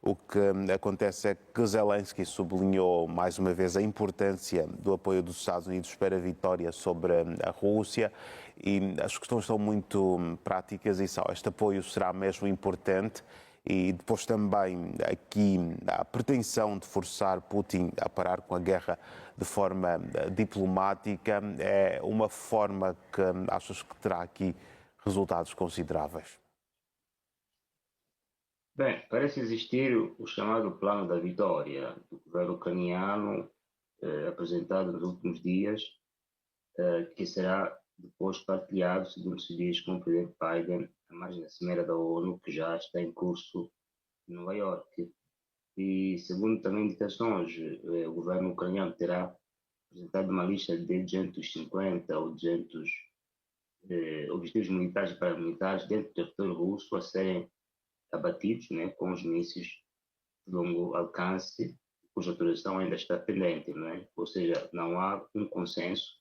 O que acontece é que Zelensky sublinhou mais uma vez a importância do apoio dos Estados Unidos para a vitória sobre a Rússia e as questões são muito práticas e são, este apoio será mesmo importante e depois também aqui a pretensão de forçar Putin a parar com a guerra de forma diplomática é uma forma que achas que terá aqui resultados consideráveis? Bem, parece existir o chamado Plano da Vitória do governo ucraniano, apresentado nos últimos dias, que será depois partilhado, segundo se diz, com o presidente Biden, à margem da Cimeira da ONU, que já está em curso em Nova Iorque. E, segundo também indicações, o governo ucraniano terá apresentado uma lista de 250 ou 200 objetivos militares e paramilitares dentro do território russo a serem abatidos, né, com os mísseis de longo alcance, cuja autorização ainda está pendente, né? Ou seja, não há um consenso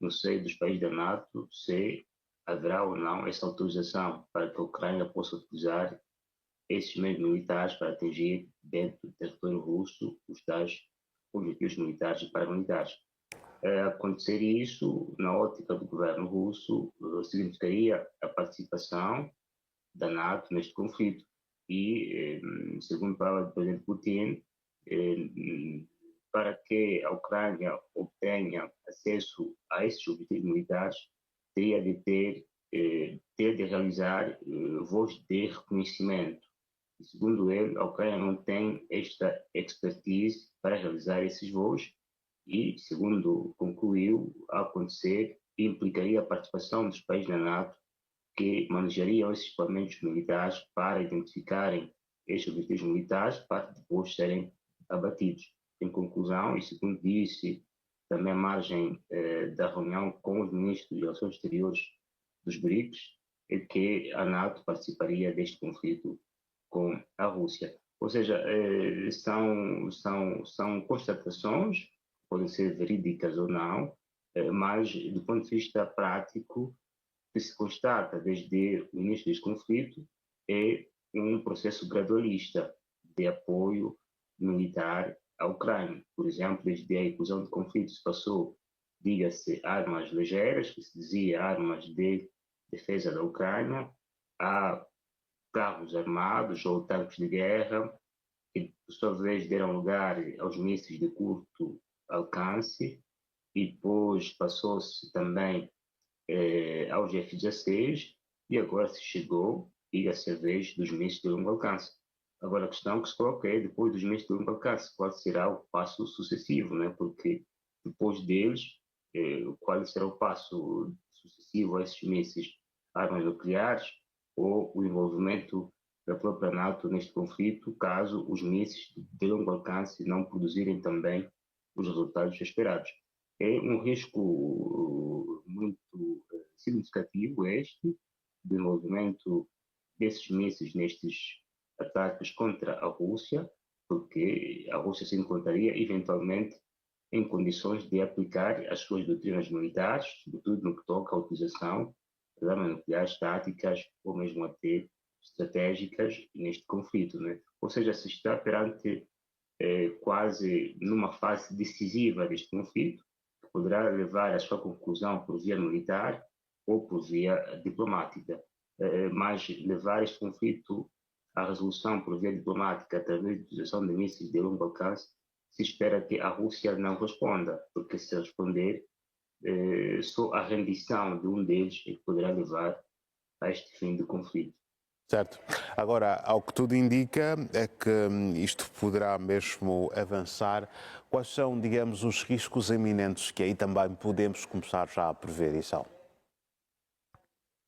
no seio dos países da NATO se haverá ou não essa autorização para que a Ucrânia possa utilizar esses meios militares para atingir dentro do território russo os tais objetivos militares e paramilitares. Acontecer isso, na ótica do governo russo, significaria a participação da NATO neste conflito. E, segundo palavras do presidente Putin, para que a Ucrânia obtenha acesso a esses objetivos militares, teria de ter de realizar voos de reconhecimento. E, segundo ele, a Ucrânia não tem esta expertise para realizar esses voos e, segundo concluiu, a acontecer, implicaria a participação dos países da NATO que manejariam esses equipamentos militares para identificarem estes objetivos militares para depois serem abatidos. Em conclusão, e segundo disse também à margem da reunião com os ministros de Relações Exteriores dos BRICS, é que a NATO participaria deste conflito com a Rússia. Ou seja, são constatações, podem ser verídicas ou não, mas do ponto de vista prático, que se constata desde o início deste conflito é um processo gradualista de apoio militar à Ucrânia. Por exemplo, desde a inclusão de conflitos passou, diga-se, armas ligeiras, que se dizia armas de defesa da Ucrânia, a carros armados ou tanques de guerra, que por sua vez deram lugar aos mísseis de curto alcance, e depois passou-se também aos F-16 e agora se chegou, diga-se a vez, dos mísseis de longo alcance. Agora a questão que se coloca é, depois dos mísseis de longo alcance, qual será o passo sucessivo, né? Porque depois deles, qual será o passo sucessivo a esses mísseis? Armas nucleares ou o envolvimento da própria NATO neste conflito, caso os mísseis de longo alcance não produzirem também os resultados esperados. É um risco muito significativo este, do envolvimento desses mísseis nestes ataques contra a Rússia, porque a Rússia se encontraria eventualmente em condições de aplicar as suas doutrinas militares, sobretudo no que toca à utilização de armas nucleares táticas ou mesmo até estratégicas neste conflito, né? Ou seja, se está perante quase numa fase decisiva deste conflito, que poderá levar à sua conclusão por via militar ou por via diplomática. Mas levar este conflito à resolução por via diplomática através de utilização de mísseis de longo alcance, se espera que a Rússia não responda, porque se responder, só a rendição de um deles é que poderá levar a este fim do conflito. Certo. Agora, ao que tudo indica, é que isto poderá mesmo avançar. Quais são, digamos, os riscos iminentes que aí também podemos começar já a prever, Issal?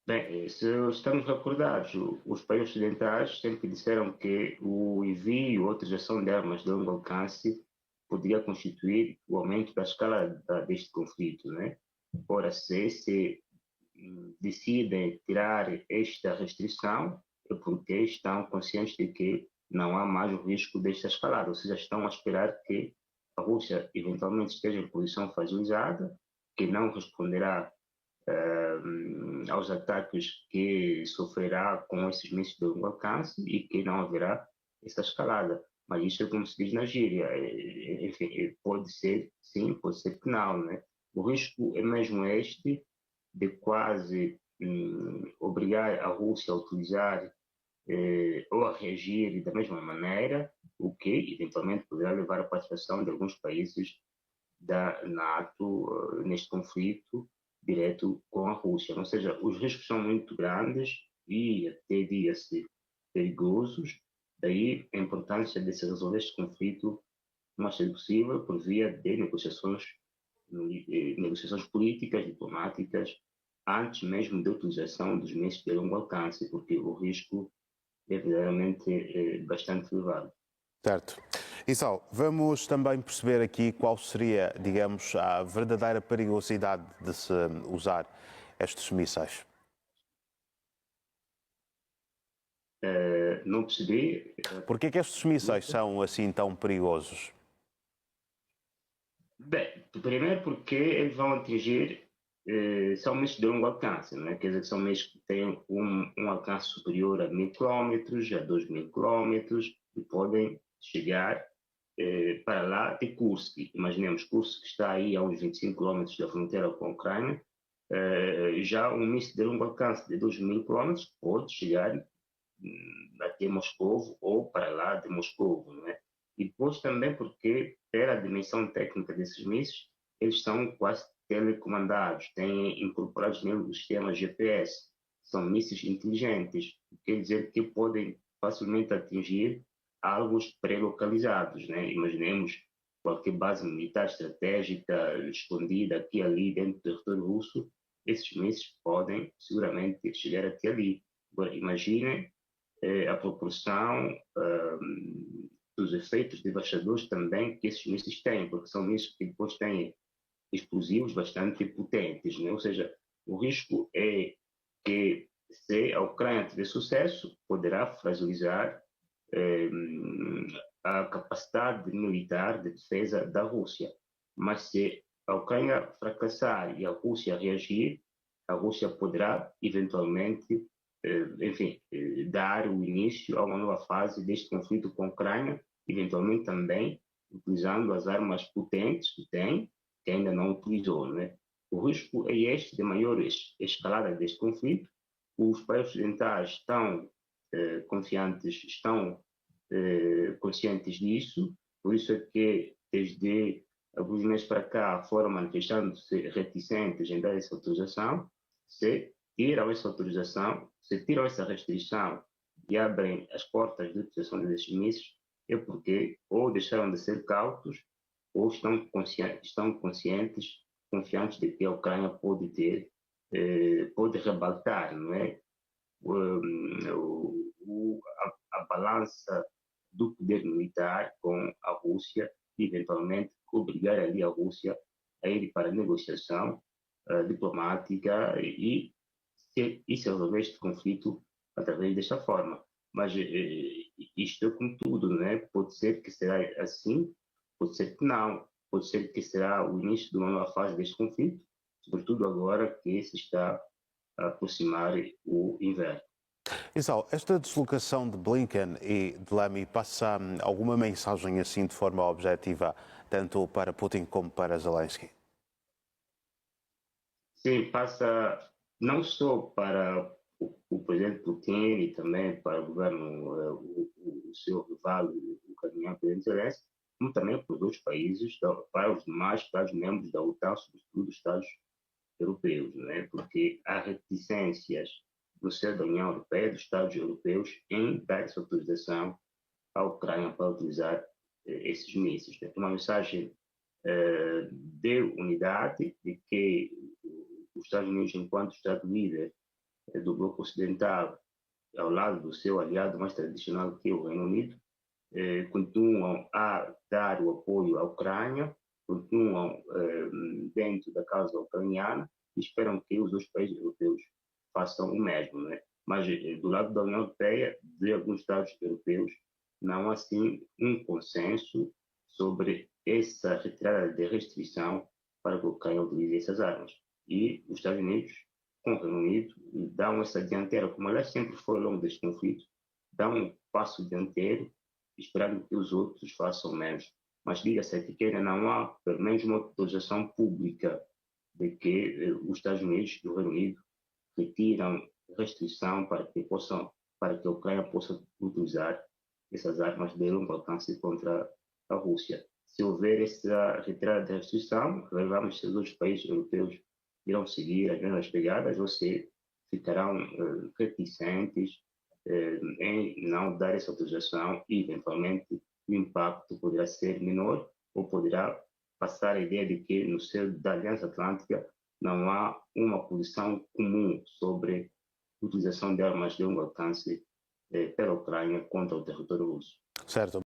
Bem, se estamos recordados, os países ocidentais sempre disseram que o envio ou utilização de armas de longo alcance poderia constituir o aumento da escala deste conflito, né? Ora, se decidem tirar esta restrição, é porque estão conscientes de que não há mais o risco desta escalada, ou seja, estão a esperar que a Rússia eventualmente esteja em posição fragilizada, que não responderá aos ataques que sofrerá com esses mísseis de longo alcance e que não haverá essa escalada. Mas isso é como se diz na gíria, enfim, pode ser sim, pode ser que não, né? O risco é mesmo este de quase obrigar a Rússia a utilizar ou a reagir da mesma maneira, o que eventualmente poderá levar à participação de alguns países da NATO neste conflito direto com a Rússia. Ou seja, os riscos são muito grandes e até diria-se perigosos, daí a importância de se resolver este conflito o mais cedo possível por via de negociações políticas, diplomáticas, antes mesmo da utilização dos mísseis de longo alcance, porque o risco é verdadeiramente bastante elevado. Certo. Isal, vamos também perceber aqui qual seria, digamos, a verdadeira perigosidade de se usar estes mísseis. Não percebi. Por que é que estes mísseis são assim tão perigosos? Bem, primeiro porque eles vão atingir, são mísseis de longo alcance, né? Quer dizer, são mísseis que têm um alcance superior a 1.000 km, a 2.000 km, e podem chegar para lá de Kursk. Imaginemos, Kursk está aí a uns 25 km da fronteira com a Ucrânia. Já um míssil de longo alcance de 2.000 km pode chegar até Moscou ou para lá de Moscou, não é? E depois também porque, pela dimensão técnica desses mísseis, eles são quase telecomandados, têm incorporados nele o sistema GPS. São mísseis inteligentes, quer dizer que podem facilmente atingir alvos pré-localizados, né? Imaginemos qualquer base militar estratégica escondida aqui e ali dentro do território russo, esses mísseis podem seguramente chegar até ali. Agora, imaginem a proporção dos efeitos devastadores também que esses mísseis têm, porque são mísseis que depois têm explosivos bastante potentes, né? Ou seja, o risco é que se a Ucrânia tiver sucesso, poderá fragilizar a capacidade militar de defesa da Rússia. Mas se a Ucrânia fracassar e a Rússia reagir, a Rússia poderá eventualmente, enfim, dar o início a uma nova fase deste conflito com a Ucrânia, eventualmente também utilizando as armas potentes que tem, que ainda não utilizou, né? O risco é este de maior escalada deste conflito. Os países ocidentais estão confiantes, estão conscientes disso, por isso é que desde alguns meses para cá foram manifestando-se reticentes em dar essa autorização. Se tiram essa autorização, se tiram essa restrição e abrem as portas de utilização desses mísseis, é porque ou deixaram de ser cautos ou estão conscientes, confiantes de que a Ucrânia pode ter, pode rebaltar, não é? A balança do poder militar com a Rússia e, eventualmente, obrigar ali a Rússia a ir para a negociação diplomática e se resolver este conflito através desta forma. Mas isto é como tudo, né? Pode ser que será assim, pode ser que não, pode ser que será o início de uma nova fase deste conflito, sobretudo agora que se está a aproximar o inverno. Isal, esta deslocação de Blinken e de Lamy passa alguma mensagem assim de forma objetiva, tanto para Putin como para Zelensky? Sim, passa não só para o presidente Putin e também para o governo, o seu rival, o caminhão presidente Zelensky, como também para os outros países, para os demais Estados-membros da OTAN, sobretudo os Estados europeus, né? Porque há reticências no seio da União Europeia, dos Estados europeus, em dar essa autorização à Ucrânia para utilizar esses mísseis. Né? Uma mensagem de unidade, de que os Estados Unidos, enquanto Estado líder do bloco ocidental, ao lado do seu aliado mais tradicional, que é o Reino Unido, continuam a dar o apoio à Ucrânia, continuam dentro da causa ucraniana e esperam que os outros países europeus façam o mesmo. Né? Mas do lado da União Europeia, de alguns Estados europeus, não há assim um consenso sobre essa retirada de restrição para que a Ucrânia utilize essas armas. E os Estados Unidos, com o Reino Unido, dão essa dianteira, como aliás sempre foi ao longo deste conflito, dão um passo dianteiro esperando que os outros façam menos. Mas diga-se que ainda não há, pelo menos, uma autorização pública de que os Estados Unidos e o Reino Unido retiram restrição para que a Ucrânia possa utilizar essas armas de longo alcance contra a Rússia. Se houver essa retirada de restrição, vamos se os outros países europeus irão seguir as mesmas pegadas ou se ficarão reticentes em não dar essa autorização e, eventualmente, o impacto poderá ser menor ou poderá passar a ideia de que no seio da Aliança Atlântica não há uma posição comum sobre a utilização de armas de longo alcance pela Ucrânia contra o território russo. Certo.